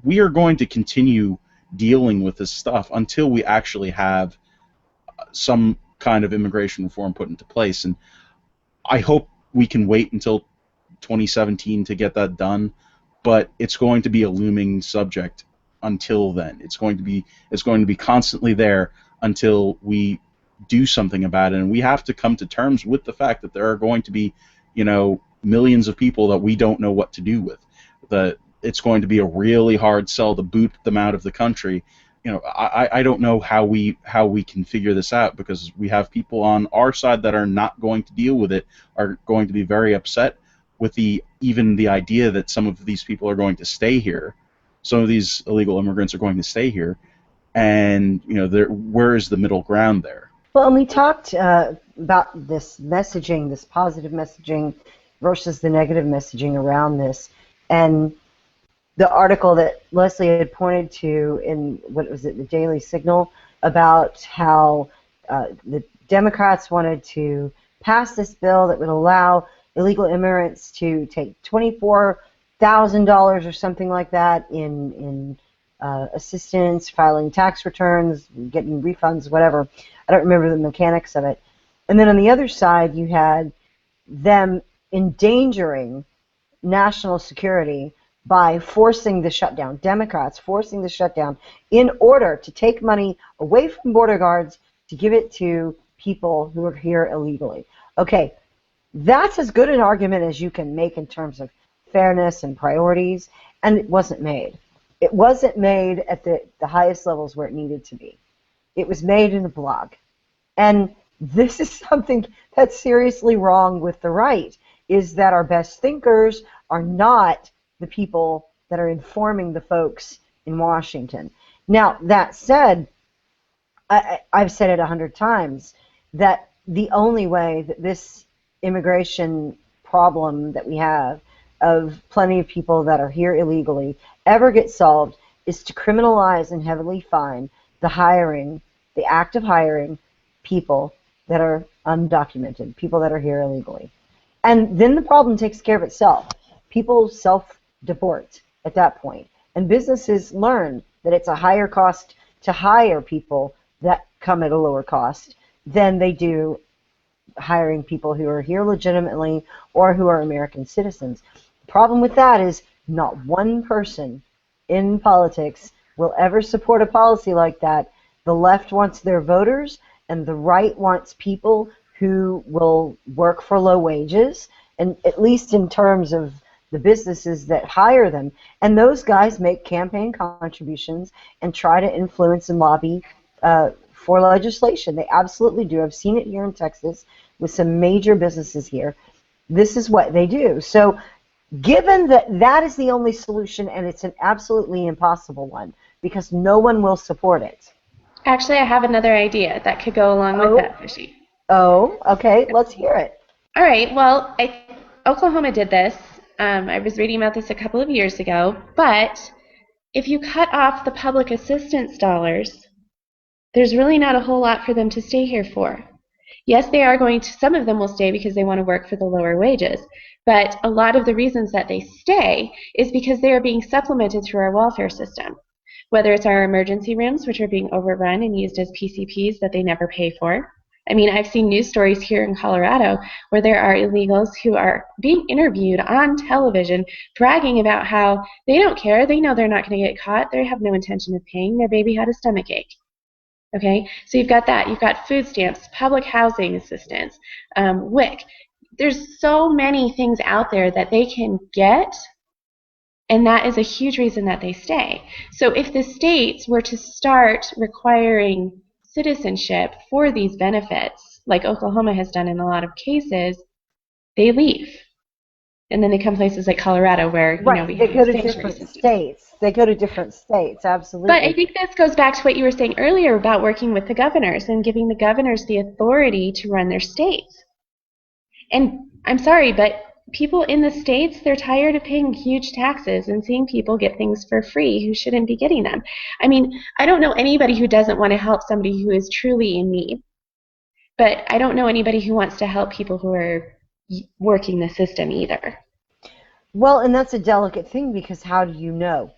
we are going to continue dealing with this stuff until we actually have some kind of immigration reform put into place. And I hope we can wait until 2017 to get that done, but it's going to be a looming subject until then. It's going to be constantly there until we do something about it, and we have to come to terms with the fact that there are going to be, millions of people that we don't know what to do with. That it's going to be a really hard sell to boot them out of the country. I don't know how we can figure this out, because we have people on our side that are not going to deal with it, are going to be very upset with even the idea that some of these people are going to stay here. Some of these illegal immigrants are going to stay here, and where is the middle ground there? Well, and we talked about this messaging, this positive messaging versus the negative messaging around this, and the article that Leslie had pointed to in, what was it, the Daily Signal, about how the Democrats wanted to pass this bill that would allow illegal immigrants to take $24,000 or something like that in assistance, filing tax returns, getting refunds, whatever. I don't remember the mechanics of it. And then on the other side, you had them endangering national security by forcing the shutdown, Democrats forcing the shutdown in order to take money away from border guards to give it to people who are here illegally. Okay, that's as good an argument as you can make in terms of fairness and priorities, and it wasn't made. It wasn't made at the highest levels where it needed to be. It was made in a blog. And this is something that's seriously wrong with the right, is that our best thinkers are not the people that are informing the folks in Washington. Now, that said, I've said it 100 times, that the only way that this immigration problem that we have of plenty of people that are here illegally ever gets solved is to criminalize and heavily fine the act of hiring people that are undocumented, people that are here illegally. And then the problem takes care of itself. People self-deport at that point. And businesses learn that it's a higher cost to hire people that come at a lower cost than they do hiring people who are here legitimately or who are American citizens. The problem with that is not one person in politics will ever support a policy like that. The left wants their voters, and the right wants people who will work for low wages, and at least in terms of the businesses that hire them. And those guys make campaign contributions and try to influence and lobby for legislation. They absolutely do. I've seen it here in Texas with some major businesses here. This is what they do. So given that that is the only solution, and it's an absolutely impossible one, because no one will support it. Actually, I have another idea that could go along with that, Fishy. Oh, okay. Let's hear it. All right. Well, Oklahoma did this. I was reading about this a couple of years ago. But if you cut off the public assistance dollars, there's really not a whole lot for them to stay here for. Yes, they are going to, some of them will stay because they want to work for the lower wages. But a lot of the reasons that they stay is because they are being supplemented through our welfare system. Whether it's our emergency rooms, which are being overrun and used as PCPs that they never pay for. I mean, I've seen news stories here in Colorado where there are illegals who are being interviewed on television bragging about how they don't care, they know they're not going to get caught, they have no intention of paying, their baby had a stomach ache. Okay, so you've got that. You've got food stamps, public housing assistance, WIC. There's so many things out there that they can get, and that is a huge reason that they stay. So if the states were to start requiring citizenship for these benefits, like Oklahoma has done in a lot of cases, they leave. And then they come places like Colorado where, right, they go to different states. They go to different states, absolutely. But I think this goes back to what you were saying earlier about working with the governors and giving the governors the authority to run their states. And I'm sorry, but people in the states, they're tired of paying huge taxes and seeing people get things for free who shouldn't be getting them. I mean, I don't know anybody who doesn't want to help somebody who is truly in need. But I don't know anybody who wants to help people who are working the system either. Well, and that's a delicate thing, because how do you know?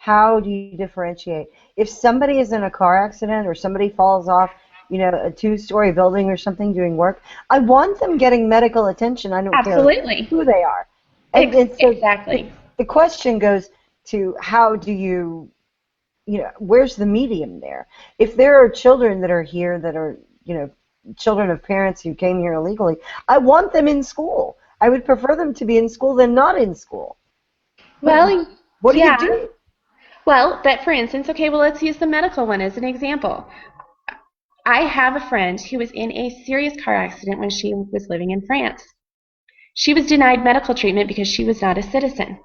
how do you differentiate? If somebody is in a car accident or somebody falls off, a two-story building or something doing work, I want them getting medical attention. I don't care Absolutely. who they are. And so Exactly. the question goes to how do you, where's the medium there? If there are children that are here that are, children of parents who came here illegally, I want them in school. I would prefer them to be in school than not in school. Well, What do yeah. you do? Well, but for instance, okay, well, let's use the medical one as an example. I have a friend who was in a serious car accident when she was living in France. She was denied medical treatment because she was not a citizen.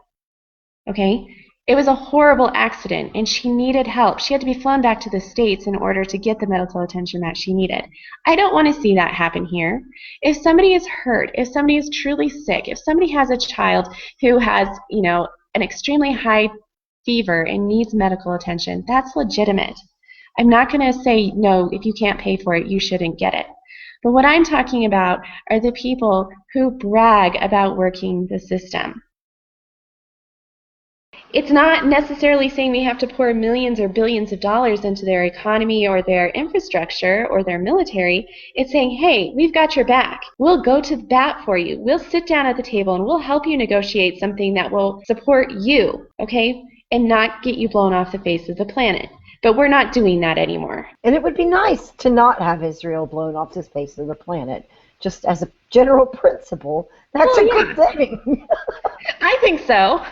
Okay? It was a horrible accident, and she needed help. She had to be flown back to the States in order to get the medical attention that she needed. I don't want to see that happen here. If somebody is hurt, if somebody is truly sick, if somebody has a child who has, an extremely high fever and needs medical attention, that's legitimate. I'm not going to say, no, if you can't pay for it, you shouldn't get it. But what I'm talking about are the people who brag about working the system. It's not necessarily saying we have to pour millions or billions of dollars into their economy or their infrastructure or their military. It's saying, hey, we've got your back. We'll go to bat for you. We'll sit down at the table and we'll help you negotiate something that will support you, okay, and not get you blown off the face of the planet. But we're not doing that anymore. And it would be nice to not have Israel blown off the face of the planet. Just as a general principle, that's a good thing. I think so.